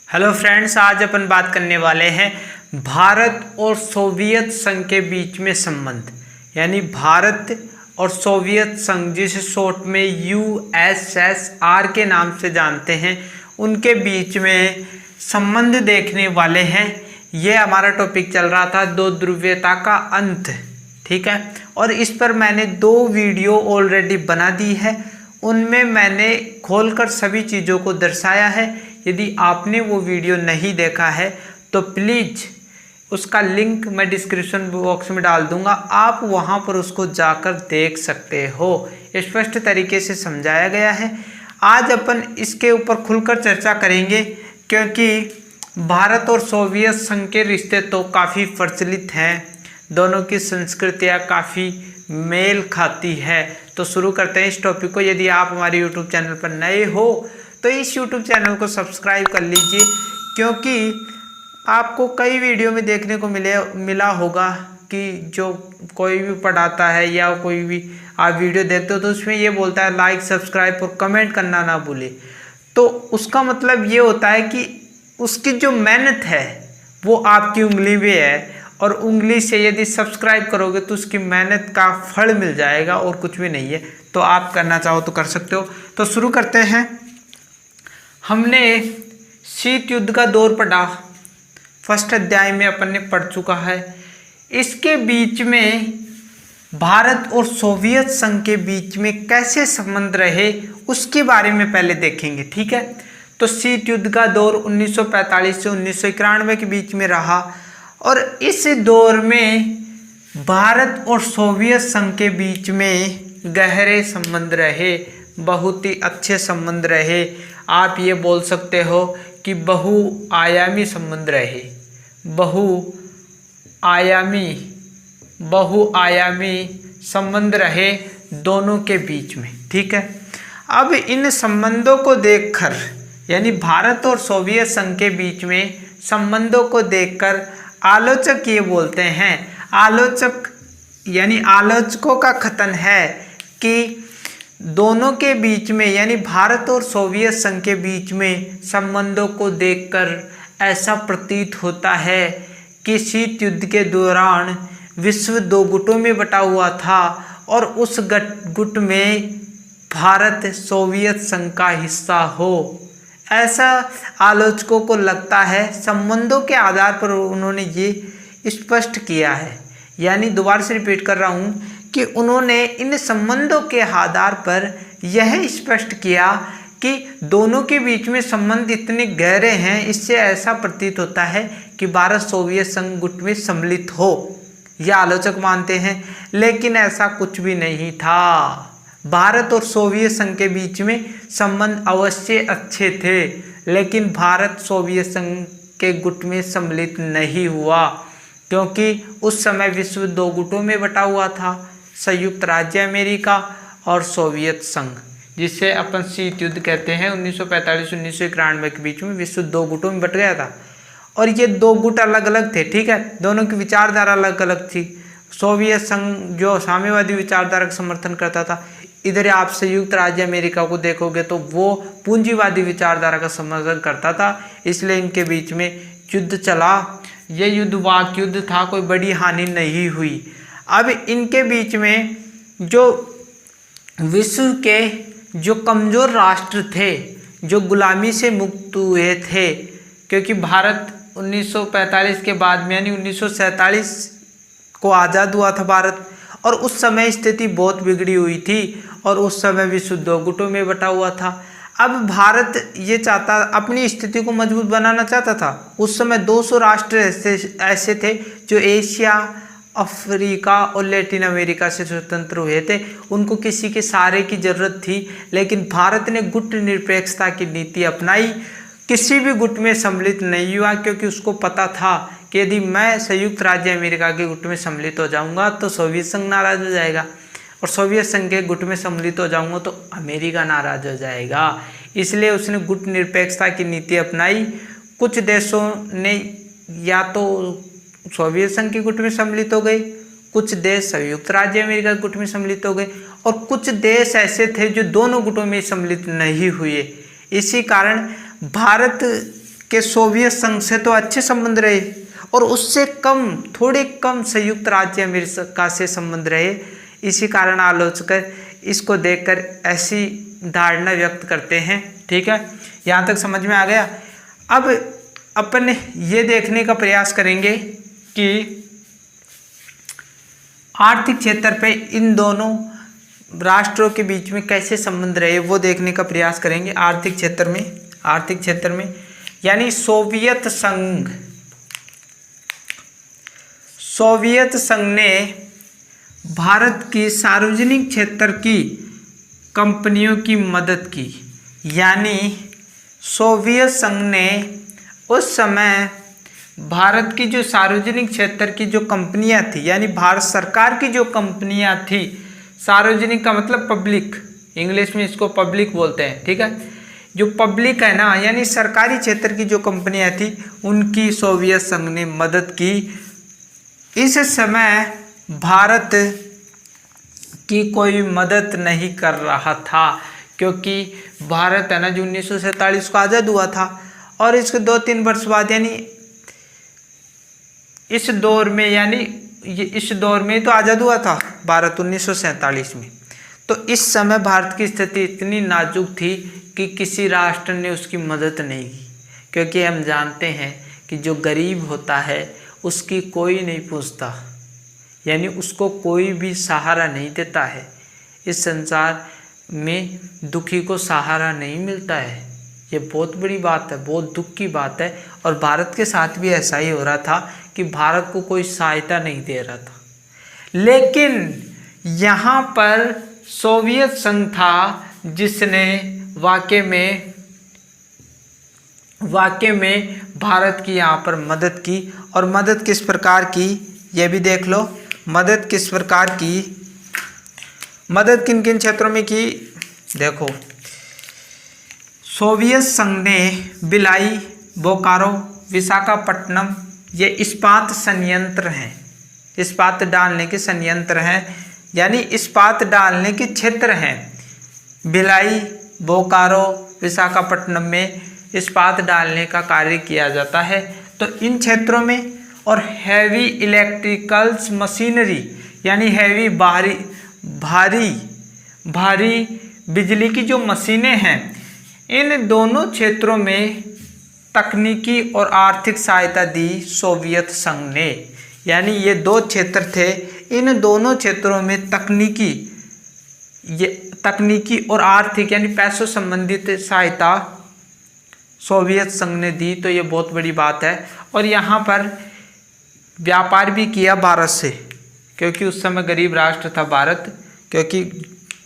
Hello friends, आज अपन बात करने वाले हैं भारत और सोवियत संघ के बीच में संबंध, यानी भारत और सोवियत संघ जिसे शॉर्ट में यूएसएसआर के नाम से जानते हैं, उनके बीच में संबंध देखने वाले हैं। ये हमारा टॉपिक चल रहा था दो ध्रुवीयता का अंत, ठीक है। और इस पर मैंने 2 वीडियो ऑलरेडी बना दी है, उनमें मैंने खोलकर सभी चीज़ों को दर्शाया है। यदि आपने वो वीडियो नहीं देखा है तो प्लीज़ उसका लिंक मैं डिस्क्रिप्शन बॉक्स में डाल दूंगा, आप वहाँ पर उसको जाकर देख सकते हो। स्पष्ट तरीके से समझाया गया है। आज अपन इसके ऊपर खुलकर चर्चा करेंगे, क्योंकि भारत और सोवियत संघ के रिश्ते तो काफ़ी प्रचलित हैं, दोनों की संस्कृतियाँ काफ़ी मेल खाती है। तो शुरू करते हैं इस टॉपिक को। यदि आप हमारे यूट्यूब चैनल पर नए हो तो इस यूट्यूब चैनल को सब्सक्राइब कर लीजिए, क्योंकि आपको कई वीडियो में देखने को मिला होगा कि जो कोई भी पढ़ाता है या कोई भी आप वीडियो देखते हो तो उसमें ये बोलता है लाइक, सब्सक्राइब और कमेंट करना ना भूले। तो उसका मतलब ये होता है कि उसकी जो मेहनत है वो आपकी उंगली में है, और उंगली से यदि सब्सक्राइब करोगे तो उसकी मेहनत का फल मिल जाएगा और कुछ भी नहीं है। तो आप करना चाहो तो कर सकते हो। तो शुरू करते हैं। हमने शीत युद्ध का दौर पढ़ा, फर्स्ट अध्याय में अपन ने पढ़ चुका है। इसके बीच में भारत और सोवियत संघ के बीच में कैसे संबंध रहे उसके बारे में पहले देखेंगे, ठीक है। तो शीत युद्ध का दौर 1945 से 1991 के बीच में रहा, और इस दौर में भारत और सोवियत संघ के बीच में गहरे संबंध रहे, बहुत ही अच्छे संबंध रहे। आप ये बोल सकते हो कि बहुआयामी संबंध रहे, बहुआयामी संबंध रहे दोनों के बीच में, ठीक है। अब इन संबंधों को देखकर, यानी भारत और सोवियत संघ के बीच में संबंधों को देखकर आलोचक ये बोलते हैं, आलोचकों का कथन है कि दोनों के बीच में, यानी भारत और सोवियत संघ के बीच में संबंधों को देखकर ऐसा प्रतीत होता है कि शीत युद्ध के दौरान विश्व 2 गुटों में बटा हुआ था, और उस गुट में भारत सोवियत संघ का हिस्सा हो, ऐसा आलोचकों को लगता है। संबंधों के आधार पर उन्होंने ये स्पष्ट किया है, यानी दोबारा से रिपीट कर रहा हूँ कि उन्होंने इन संबंधों के आधार पर यह स्पष्ट किया कि दोनों के बीच में संबंध इतने गहरे हैं, इससे ऐसा प्रतीत होता है कि भारत सोवियत संघ गुट में सम्मिलित हो, यह आलोचक मानते हैं। लेकिन ऐसा कुछ भी नहीं था। भारत और सोवियत संघ के बीच में संबंध अवश्य अच्छे थे, लेकिन भारत सोवियत संघ के गुट में सम्मिलित नहीं हुआ, क्योंकि उस समय विश्व 2 गुटों में बटा हुआ था, संयुक्त राज्य अमेरिका और सोवियत संघ, जिसे अपन शीत युद्ध कहते हैं। 1945-1991 के बीच में विश्व 2 गुटों में बट गया था, और ये 2 गुट अलग अलग थे, ठीक है। दोनों की विचारधारा अलग अलग थी। सोवियत संघ जो साम्यवादी विचारधारा का समर्थन करता था, इधर आप संयुक्त राज्य अमेरिका को देखोगे तो वो पूंजीवादी विचारधारा का समर्थन करता था। इसलिए इनके बीच में युद्ध चला। ये युद्ध वाक युद्ध था, कोई बड़ी हानि नहीं हुई। अब इनके बीच में जो विश्व के जो कमज़ोर राष्ट्र थे, जो गुलामी से मुक्त हुए थे, क्योंकि भारत 1945 के बाद में, यानी 1947 को आज़ाद हुआ था भारत, और उस समय स्थिति बहुत बिगड़ी हुई थी, और उस समय विश्व 2 गुटों में बटा हुआ था। अब भारत ये चाहता, अपनी स्थिति को मजबूत बनाना चाहता था। उस समय 200 राष्ट्र ऐसे थे जो एशिया, अफ्रीका और लैटिन अमेरिका से स्वतंत्र हुए थे। उनको किसी के सहारे की जरूरत थी, लेकिन भारत ने गुट निरपेक्षता की नीति अपनाई, किसी भी गुट में सम्मिलित नहीं हुआ, क्योंकि उसको पता था कि यदि मैं संयुक्त राज्य अमेरिका के गुट में सम्मिलित हो जाऊंगा तो सोवियत संघ नाराज हो जाएगा, और सोवियत संघ के गुट में सम्मिलित हो जाऊंगा तो अमेरिका नाराज हो जाएगा। इसलिए उसने गुट निरपेक्षता की नीति अपनाई। कुछ देशों ने या तो सोवियत संघ के गुट में सम्मिलित हो गए, कुछ देश संयुक्त राज्य अमेरिका के गुट में सम्मिलित हो गए, और कुछ देश ऐसे थे जो दोनों गुटों में सम्मिलित नहीं हुए। इसी कारण भारत के सोवियत संघ से तो अच्छे संबंध रहे और उससे कम, थोड़े कम संयुक्त राज्य अमेरिका से संबंध रहे। इसी कारण आलोचक इसको देखकर ऐसी धारणा व्यक्त करते हैं। ठीक है, यहाँ तक समझ में आ गया। अब अपन ये देखने का प्रयास करेंगे कि आर्थिक क्षेत्र पे इन दोनों राष्ट्रों के बीच में कैसे संबंध रहे, वो देखने का प्रयास करेंगे। आर्थिक क्षेत्र में यानी सोवियत संघ ने भारत की सार्वजनिक क्षेत्र की कंपनियों की मदद की। यानी सोवियत संघ ने उस समय भारत की जो सार्वजनिक क्षेत्र की जो कंपनियां थी, यानी भारत सरकार की जो कंपनियां थी, सार्वजनिक का मतलब पब्लिक, इंग्लिश में इसको पब्लिक बोलते हैं। ठीक है, जो पब्लिक है ना, यानी सरकारी क्षेत्र की जो कंपनियां थी उनकी सोवियत संघ ने मदद की। इस समय भारत की कोई मदद नहीं कर रहा था, क्योंकि भारत है ना जो 1947 को आज़ाद हुआ था और इसके 2-3 वर्ष बाद, यानी इस दौर में तो आज़ाद हुआ था भारत 1947 में। तो इस समय भारत की स्थिति इतनी नाजुक थी कि किसी राष्ट्र ने उसकी मदद नहीं की, क्योंकि हम जानते हैं कि जो गरीब होता है उसकी कोई नहीं पूछता, यानी उसको कोई भी सहारा नहीं देता है। इस संसार में दुखी को सहारा नहीं मिलता है। ये बहुत बड़ी बात है, बहुत दुख की बात है। और भारत के साथ भी ऐसा ही हो रहा था कि भारत को कोई सहायता नहीं दे रहा था। लेकिन यहाँ पर सोवियत संघ था जिसने वाकई में भारत की यहाँ पर मदद की। और मदद किस प्रकार की, ये भी देख लो। मदद किस प्रकार की, मदद किन किन क्षेत्रों में की, देखो। सोवियत संघ ने भिलाई, बोकारो, विशाखापट्टनम, ये इस्पात संयंत्र हैं, इस्पात डालने के संयंत्र हैं, यानी इस्पात डालने के क्षेत्र हैं। भिलाई, बोकारो, विशाखापट्टनम में इस्पात डालने का कार्य किया जाता है। तो इन क्षेत्रों में, और हैवी इलेक्ट्रिकल्स मशीनरी, यानी हैवी भारी बिजली की जो मशीनें हैं, इन दोनों क्षेत्रों में तकनीकी और आर्थिक सहायता दी सोवियत संघ ने। यानी ये 2 क्षेत्र थे, इन दोनों क्षेत्रों में तकनीकी और आर्थिक यानी पैसों संबंधित सहायता सोवियत संघ ने दी। तो ये बहुत बड़ी बात है। और यहाँ पर व्यापार भी किया भारत से, क्योंकि उस समय गरीब राष्ट्र था भारत, क्योंकि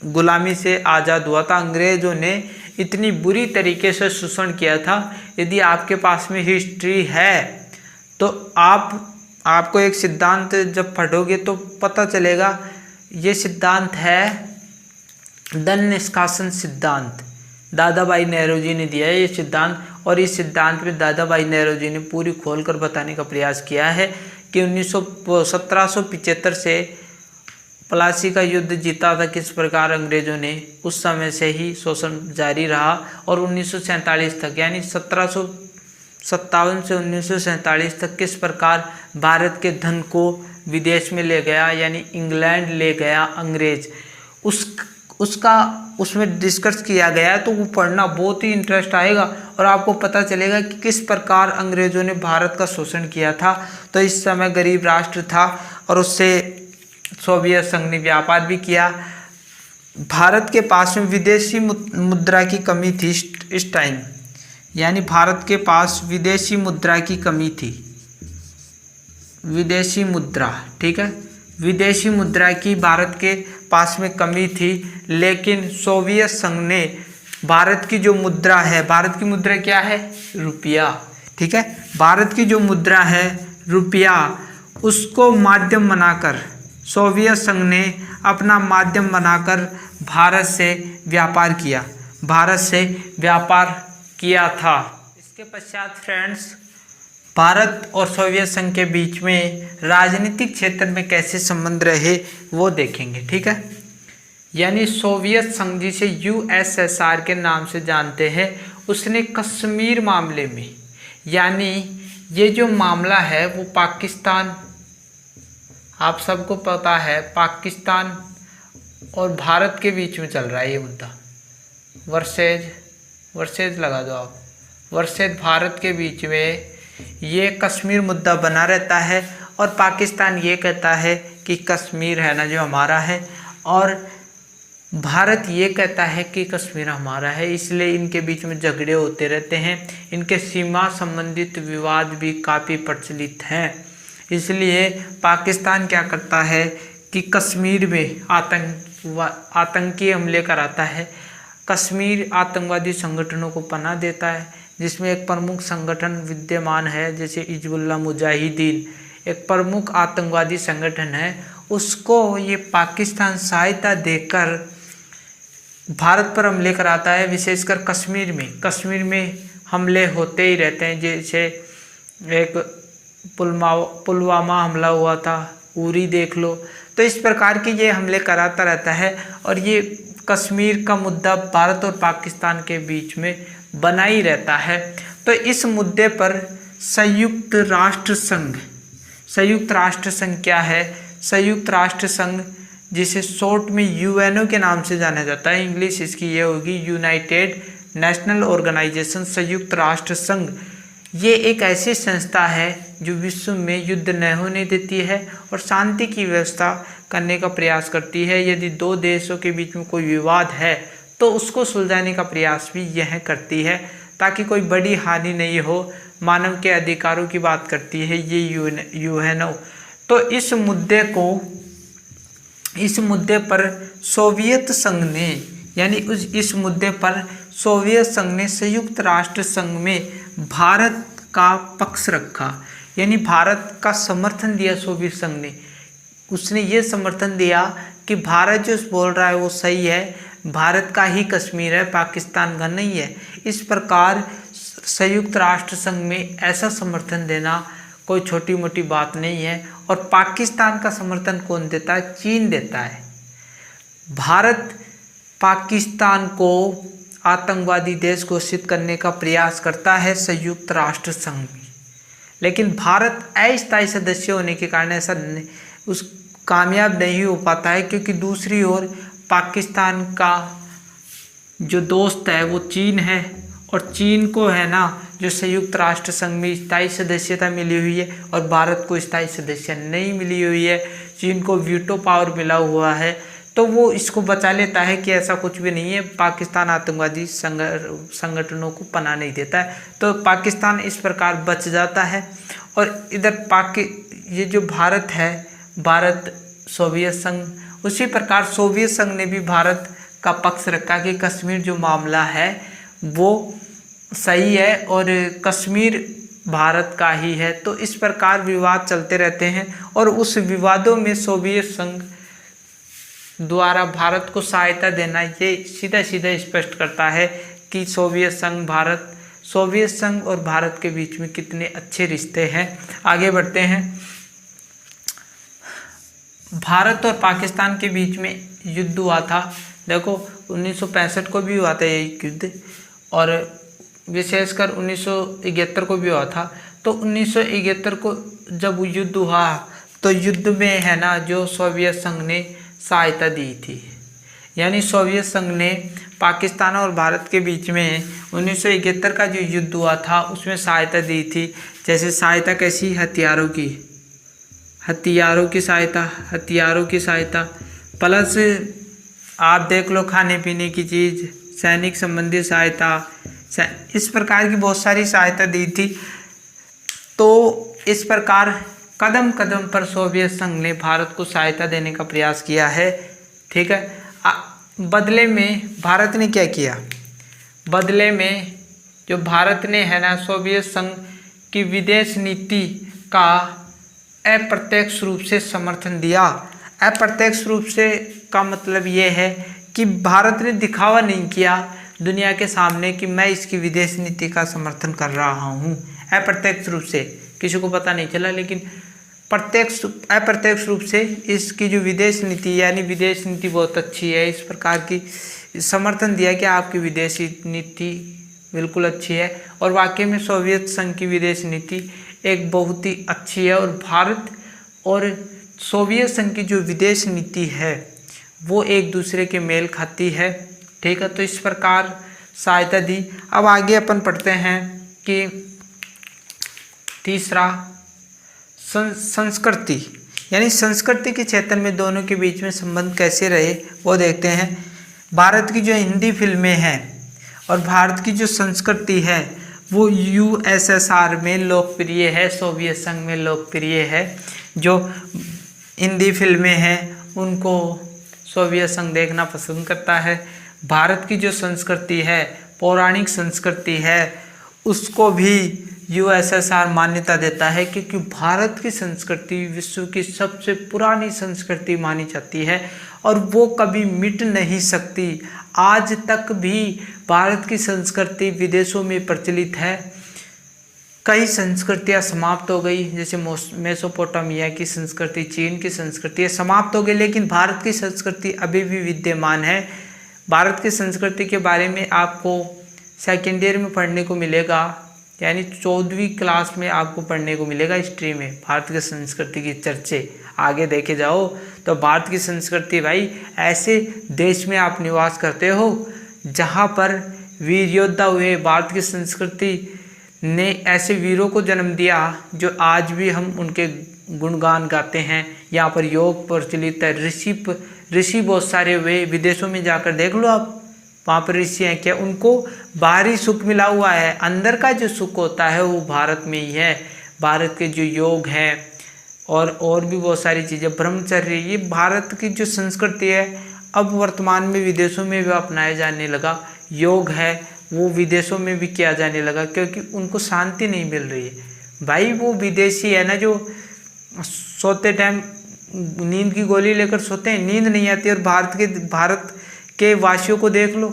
गुलामी से आज़ाद हुआ था। अंग्रेज़ों ने इतनी बुरी तरीके से शोषण किया था। यदि आपके पास में हिस्ट्री है तो आपको एक सिद्धांत जब पढ़ोगे तो पता चलेगा। ये सिद्धांत है धन निष्कासन सिद्धांत, दादा भाई नेहरू जी ने दिया है ये सिद्धांत। और इस सिद्धांत में दादा भाई नेहरू जी ने पूरी खोलकर बताने का प्रयास किया है कि 1775 से प्लासी का युद्ध जीता था, किस प्रकार अंग्रेज़ों ने उस समय से ही शोषण जारी रहा। और 1947 तक, यानी 1757 से 1947 तक किस प्रकार भारत के धन को विदेश में ले गया, यानी इंग्लैंड ले गया अंग्रेज, उसमें डिस्कस किया गया। तो वो पढ़ना बहुत ही इंटरेस्ट आएगा और आपको पता चलेगा कि किस प्रकार अंग्रेज़ों ने भारत का शोषण किया था। तो इस समय गरीब राष्ट्र था और उससे सोवियत संघ ने व्यापार भी किया। भारत के पास में विदेशी मुद्रा की कमी थी इस टाइम, यानी भारत के पास विदेशी मुद्रा की कमी थी, विदेशी मुद्रा, ठीक है, विदेशी मुद्रा की भारत के पास में कमी थी। लेकिन सोवियत संघ ने भारत की जो मुद्रा है, भारत की मुद्रा क्या है, रुपया, ठीक है, भारत की जो मुद्रा है रुपया, उसको माध्यम बनाकर सोवियत संघ ने अपना माध्यम बनाकर भारत से व्यापार किया था। इसके पश्चात फ्रेंड्स, भारत और सोवियत संघ के बीच में राजनीतिक क्षेत्र में कैसे संबंध रहे वो देखेंगे, ठीक है। यानी सोवियत संघ जिसे USSR के नाम से जानते हैं, उसने कश्मीर मामले में, यानी ये जो मामला है वो पाकिस्तान, आप सबको पता है, पाकिस्तान और भारत के बीच में चल रहा है ये मुद्दा। वर्सेज लगा दो आप, वर्सेज भारत के बीच में ये कश्मीर मुद्दा बना रहता है और पाकिस्तान ये कहता है कि कश्मीर है ना जो हमारा है, और भारत ये कहता है कि कश्मीर हमारा है। इसलिए इनके बीच में झगड़े होते रहते हैं। इनके सीमा संबंधित विवाद भी काफ़ी प्रचलित हैं। इसलिए पाकिस्तान क्या करता है कि कश्मीर में आतंकी हमले कराता है, कश्मीर आतंकवादी संगठनों को पनाह देता है, जिसमें एक प्रमुख संगठन विद्यमान है जैसे हिजबुल्लाह मुजाहिदीन, एक प्रमुख आतंकवादी संगठन है। उसको ये पाकिस्तान सहायता देकर भारत पर हमले कराता है, विशेषकर कश्मीर में हमले होते ही रहते हैं। जैसे एक पुलवामा हमला हुआ था, उरी देख लो। तो इस प्रकार के ये हमले कराता रहता है और ये कश्मीर का मुद्दा भारत और पाकिस्तान के बीच में बना ही रहता है। तो इस मुद्दे पर संयुक्त राष्ट्र संघ क्या है? संयुक्त राष्ट्र संघ, जिसे शॉर्ट में यूएनओ के नाम से जाना जाता है, इंग्लिश इसकी ये होगी यूनाइटेड नेशनल ऑर्गेनाइजेशन, संयुक्त राष्ट्र संघ। ये एक ऐसी संस्था है जो विश्व में युद्ध न होने देती है और शांति की व्यवस्था करने का प्रयास करती है। यदि दो देशों के बीच में कोई विवाद है तो उसको सुलझाने का प्रयास भी यह करती है ताकि कोई बड़ी हानि नहीं हो। मानव के अधिकारों की बात करती है ये यूएनओ। तो इस मुद्दे पर सोवियत संघ ने, यानी इस मुद्दे पर सोवियत संघ ने संयुक्त राष्ट्र संघ में भारत का पक्ष रखा, यानी भारत का समर्थन दिया सोवियत संघ ने। उसने ये समर्थन दिया कि भारत जो बोल रहा है वो सही है, भारत का ही कश्मीर है, पाकिस्तान का नहीं है। इस प्रकार संयुक्त राष्ट्र संघ में ऐसा समर्थन देना कोई छोटी मोटी बात नहीं है। और पाकिस्तान का समर्थन कौन देता है? चीन देता है। भारत पाकिस्तान को आतंकवादी देश घोषित करने का प्रयास करता है संयुक्त राष्ट्र संघ में, लेकिन भारत अस्थायी सदस्य होने के कारण ऐसा कामयाब नहीं हो पाता है, क्योंकि दूसरी ओर पाकिस्तान का जो दोस्त है वो चीन है, और चीन को है ना जो संयुक्त राष्ट्र संघ में स्थायी सदस्यता मिली हुई है और भारत को स्थायी सदस्य नहीं मिली हुई है। चीन को वीटो पावर मिला हुआ है, तो वो इसको बचा लेता है कि ऐसा कुछ भी नहीं है, पाकिस्तान आतंकवादी संगठनों को पनाह नहीं देता है। तो पाकिस्तान इस प्रकार बच जाता है। और इधर ये जो भारत है, भारत सोवियत संघ, उसी प्रकार सोवियत संघ ने भी भारत का पक्ष रखा कि कश्मीर जो मामला है वो सही है और कश्मीर भारत का ही है। तो इस प्रकार विवाद चलते रहते हैं और उस विवादों में सोवियत संघ द्वारा भारत को सहायता देना ये सीधा स्पष्ट करता है कि सोवियत संघ और भारत के बीच में कितने अच्छे रिश्ते हैं। आगे बढ़ते हैं। भारत और पाकिस्तान के बीच में युद्ध हुआ था। देखो 1965 को भी हुआ था ये युद्ध, और विशेषकर 1971 को भी हुआ था। तो 1971 को जब युद्ध हुआ तो युद्ध में है ना जो सोवियत संघ ने सहायता दी थी, यानी सोवियत संघ ने पाकिस्तान और भारत के बीच में 1971 का जो युद्ध हुआ था उसमें सहायता दी थी। जैसे सहायता कैसी? हथियारों की सहायता प्लस आप देख लो खाने पीने की चीज़, सैनिक संबंधी सहायता, इस प्रकार की बहुत सारी सहायता दी थी। तो इस प्रकार कदम कदम पर सोवियत संघ ने भारत को सहायता देने का प्रयास किया है। ठीक है। बदले में भारत ने क्या किया? बदले में जो भारत ने है ना सोवियत संघ की विदेश नीति का अप्रत्यक्ष रूप से समर्थन दिया। अप्रत्यक्ष रूप से का मतलब ये है कि भारत ने दिखावा नहीं किया दुनिया के सामने कि मैं इसकी विदेश नीति का समर्थन कर रहा हूँ। अप्रत्यक्ष रूप से किसी को पता नहीं चला, लेकिन अप्रत्यक्ष रूप से इसकी जो विदेश नीति, यानी विदेश नीति बहुत अच्छी है, इस प्रकार की समर्थन दिया कि आपकी विदेशी नीति बिल्कुल अच्छी है। और वाकई में सोवियत संघ की विदेश नीति एक बहुत ही अच्छी है, और भारत और सोवियत संघ की जो विदेश नीति है वो एक दूसरे के मेल खाती है। ठीक है, तो इस प्रकार सहायता दी। अब आगे अपन पढ़ते हैं कि तीसरा संस्कृति, यानी संस्कृति के क्षेत्र में दोनों के बीच में संबंध कैसे रहे वो देखते हैं। भारत की जो हिंदी फिल्में हैं और भारत की जो संस्कृति है वो यूएसएसआर में लोकप्रिय है, सोवियत संघ में लोकप्रिय है। जो हिंदी फिल्में हैं उनको सोवियत संघ देखना पसंद करता है। भारत की जो संस्कृति है, पौराणिक संस्कृति है, उसको भी यूएसएसआर मान्यता देता है, क्योंकि भारत की संस्कृति विश्व की सबसे पुरानी संस्कृति मानी जाती है और वो कभी मिट नहीं सकती। आज तक भी भारत की संस्कृति विदेशों में प्रचलित है। कई संस्कृतियां समाप्त हो गई, जैसे मेसोपोटामिया की संस्कृति, चीन की संस्कृति समाप्त हो गई, लेकिन भारत की संस्कृति अभी भी विद्यमान है। भारत की संस्कृति के बारे में आपको सेकेंड ईयर में पढ़ने को मिलेगा, यानी 14वीं क्लास में आपको पढ़ने को मिलेगा हिस्ट्री में भारत की संस्कृति की चर्चे। आगे देखे जाओ तो भारत की संस्कृति भाई, ऐसे देश में आप निवास करते हो जहाँ पर वीर योद्धा हुए। भारत की संस्कृति ने ऐसे वीरों को जन्म दिया जो आज भी हम उनके गुणगान गाते हैं। यहाँ पर योग प्रचलित है, ऋषि बहुत सारे हुए। विदेशों में जाकर देख लो आप, वहाँ पर ऋषि हैं क्या, उनको बाहरी सुख मिला हुआ है, अंदर का जो सुख होता है वो भारत में ही है। भारत के जो योग हैं और भी बहुत सारी चीज़ें, ब्रह्मचर्य, ये भारत की जो संस्कृति है अब वर्तमान में विदेशों में भी अपनाया जाने लगा। योग है वो विदेशों में भी किया जाने लगा, क्योंकि उनको शांति नहीं मिल रही है। भाई वो विदेशी है ना जो सोते टाइम नींद की गोली लेकर सोते हैं, नींद नहीं आती। और भारत के वासियों को देख लो,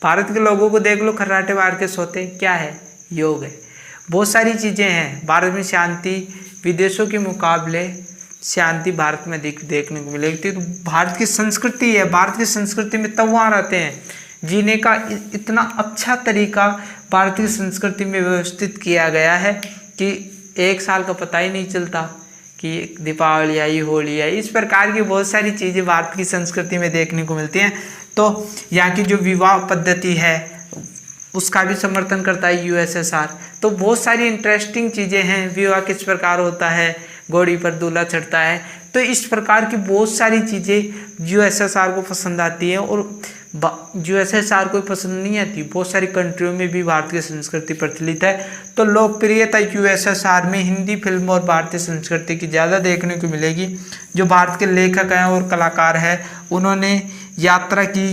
भारत के लोगों को देख लो, खर्राटे मार के सोते, क्या है, योग है। बहुत सारी चीज़ें हैं। भारत में शांति विदेशों के मुकाबले शांति भारत में देखने को मिलेगी। तो भारत की संस्कृति है, भारत की संस्कृति में त्योहार आते हैं, जीने का इतना अच्छा तरीका भारत की संस्कृति में व्यवस्थित किया गया है कि एक साल का पता ही नहीं चलता कि दीपावली आई, होली आई। इस प्रकार की बहुत सारी चीज़ें भारत की संस्कृति में देखने को मिलती हैं। तो यहाँ की जो विवाह पद्धति है उसका भी समर्थन करता है यूएसएसआर। तो बहुत सारी इंटरेस्टिंग चीज़ें हैं। विवाह किस प्रकार होता है, घोड़ी पर दूल्हा चढ़ता है, तो इस प्रकार की बहुत सारी चीज़ें यूएसएसआर को पसंद आती है। और यूएसएसआर को पसंद नहीं आती, बहुत सारी कंट्रियों में भी भारत की संस्कृति प्रचलित है। तो लोकप्रियता यूएसएसआर में हिंदी फिल्म और भारतीय संस्कृति की ज़्यादा देखने को मिलेगी। जो भारत के लेखक हैं और कलाकार हैं उन्होंने यात्रा की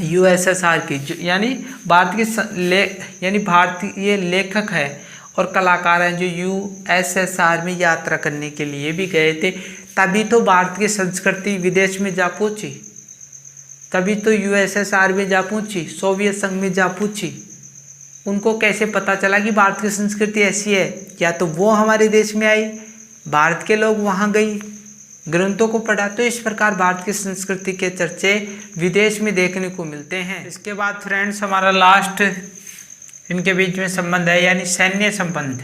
यूएसएसआर की, यानी भारत के यानी भारतीय लेखक है और कलाकार हैं जो यूएसएसआर में यात्रा करने के लिए भी गए थे। तभी तो भारत की संस्कृति विदेश में जा पहुँची, तभी तो यूएसएसआर में जा पहुँची, सोवियत संघ में जा पहुँची। उनको कैसे पता चला कि भारत की संस्कृति ऐसी है? या तो वो हमारे देश में आई, भारत के लोग वहाँ गई, ग्रंथों को पढ़ा। तो इस प्रकार भारत की संस्कृति के चर्चे विदेश में देखने को मिलते हैं। इसके बाद फ्रेंड्स हमारा लास्ट इनके बीच में संबंध है, यानी सैन्य संबंध।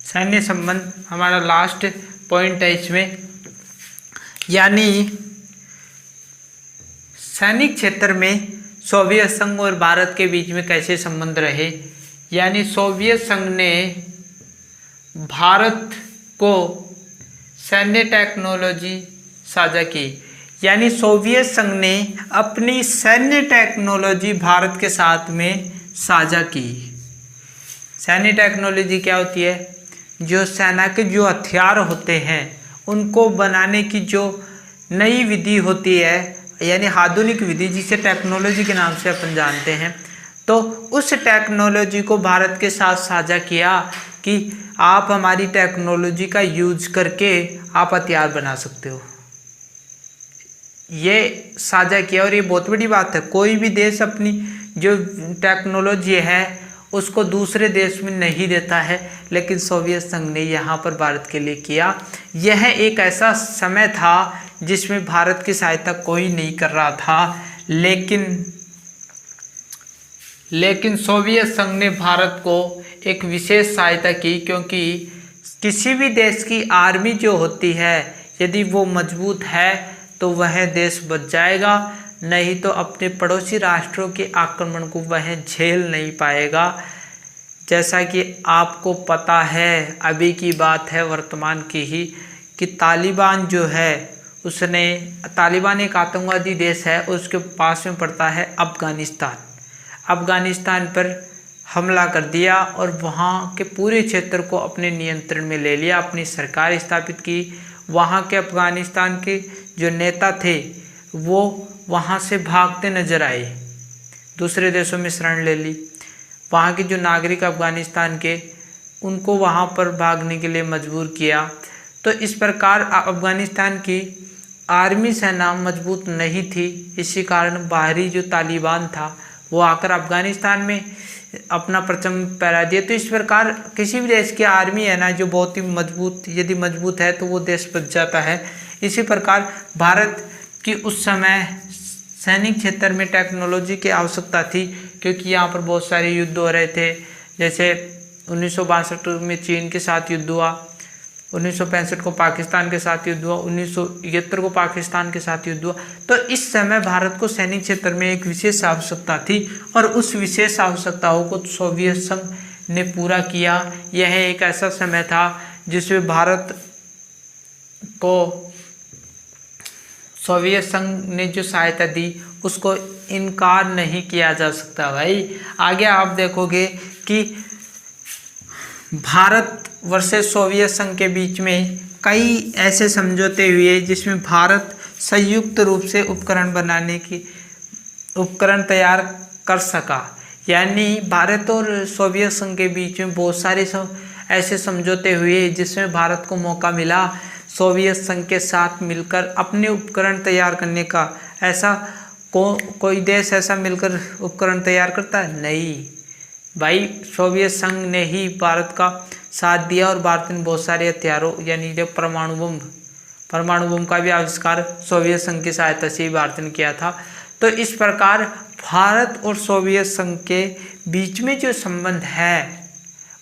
सैन्य संबंध हमारा लास्ट पॉइंट है इसमें, यानी सैनिक क्षेत्र में सोवियत संघ और भारत के बीच में कैसे संबंध रहे। यानी सोवियत संघ ने भारत को सैन्य टेक्नोलॉजी साझा की, यानी सोवियत संघ ने अपनी सैन्य टेक्नोलॉजी भारत के साथ में साझा की। सैन्य टेक्नोलॉजी क्या होती है? जो सेना के जो हथियार होते हैं उनको बनाने की जो नई विधि होती है, यानी आधुनिक विधि, जिसे टेक्नोलॉजी के नाम से अपन जानते हैं। तो उस टेक्नोलॉजी को भारत के साथ साझा किया कि आप हमारी टेक्नोलॉजी का यूज करके आप हथियार बना सकते हो, ये साझा किया। और ये बहुत बड़ी बात है, कोई भी देश अपनी जो टेक्नोलॉजी है उसको दूसरे देश में नहीं देता है, लेकिन सोवियत संघ ने यहाँ पर भारत के लिए किया। यह एक ऐसा समय था जिसमें भारत की सहायता कोई नहीं कर रहा था, लेकिन लेकिन सोवियत संघ ने भारत को एक विशेष सहायता की, क्योंकि किसी भी देश की आर्मी जो होती है यदि वो मजबूत है तो वह देश बच जाएगा, नहीं तो अपने पड़ोसी राष्ट्रों के आक्रमण को वह झेल नहीं पाएगा। जैसा कि आपको पता है, अभी की बात है वर्तमान की ही, कि तालिबान जो है उसने, तालिबान एक आतंकवादी देश है, उसके पास में पड़ता है अफ़गानिस्तान पर हमला कर दिया और वहाँ के पूरे क्षेत्र को अपने नियंत्रण में ले लिया, अपनी सरकार स्थापित की। वहाँ के अफ़गानिस्तान के जो नेता थे वो वहाँ से भागते नजर आए, दूसरे देशों में शरण ले ली। वहाँ के जो नागरिक अफ़गानिस्तान के, उनको वहाँ पर भागने के लिए मजबूर किया। तो इस प्रकार अफ़गानिस्तान की आर्मी सेना मजबूत नहीं थी, इसी कारण बाहरी जो तालिबान था वो आकर अफ़गानिस्तान में अपना परचम फहरा दिया। तो इस प्रकार किसी भी देश की आर्मी है ना जो बहुत ही मजबूत, यदि मजबूत है तो वो देश बच जाता है। इसी प्रकार भारत की उस समय सैनिक क्षेत्र में टेक्नोलॉजी की आवश्यकता थी, क्योंकि यहाँ पर बहुत सारे युद्ध हो रहे थे। जैसे 1962 में चीन के साथ युद्ध हुआ, 1965 को पाकिस्तान के साथ युद्ध हुआ, 1971 को पाकिस्तान के साथ युद्ध हुआ। तो इस समय भारत को सैनिक क्षेत्र में एक विशेष आवश्यकता थी और उस विशेष आवश्यकताओं को सोवियत संघ ने पूरा किया। यह एक ऐसा समय था जिसमें भारत को सोवियत संघ ने जो सहायता दी उसको इनकार नहीं किया जा सकता। भाई आगे आप देखोगे कि भारत वर्सेस सोवियत संघ के बीच में कई ऐसे समझौते हुए जिसमें भारत संयुक्त रूप से उपकरण तैयार कर सका। यानी भारत और सोवियत संघ के बीच में बहुत सारे ऐसे समझौते हुए जिसमें भारत को मौका मिला सोवियत संघ के साथ मिलकर अपने उपकरण तैयार करने का। ऐसा कोई देश ऐसा मिलकर उपकरण तैयार करता है? नहीं भाई, सोवियत संघ ने ही भारत का साथ दिया और भारत ने बहुत सारे हथियारों यानी जो परमाणु बम का भी आविष्कार सोवियत संघ की सहायता से ही भारत ने किया था। तो इस प्रकार भारत और सोवियत संघ के बीच में जो संबंध है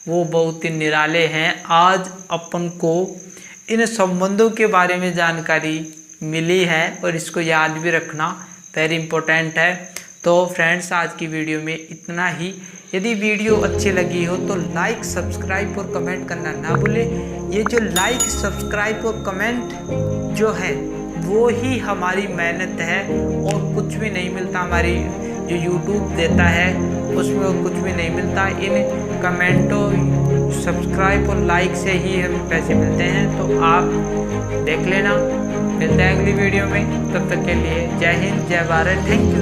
वो बहुत ही निराले हैं। आज अपन को इन संबंधों के बारे में जानकारी मिली है और इसको याद भी रखना वेरी इम्पोर्टेंट है। तो फ्रेंड्स, आज की वीडियो में इतना ही। यदि वीडियो अच्छी लगी हो तो लाइक, सब्सक्राइब और कमेंट करना ना भूलें। ये जो लाइक, सब्सक्राइब और कमेंट जो है वो ही हमारी मेहनत है और कुछ भी नहीं मिलता। हमारी जो यूट्यूब देता है उसमें और कुछ भी नहीं मिलता। इन कमेंटों, सब्सक्राइब और लाइक से ही हमें पैसे मिलते हैं। तो आप देख लेना। मिलते हैं अगली वीडियो में, तब तक के लिए जय हिंद, जय भारत, थैंक यू।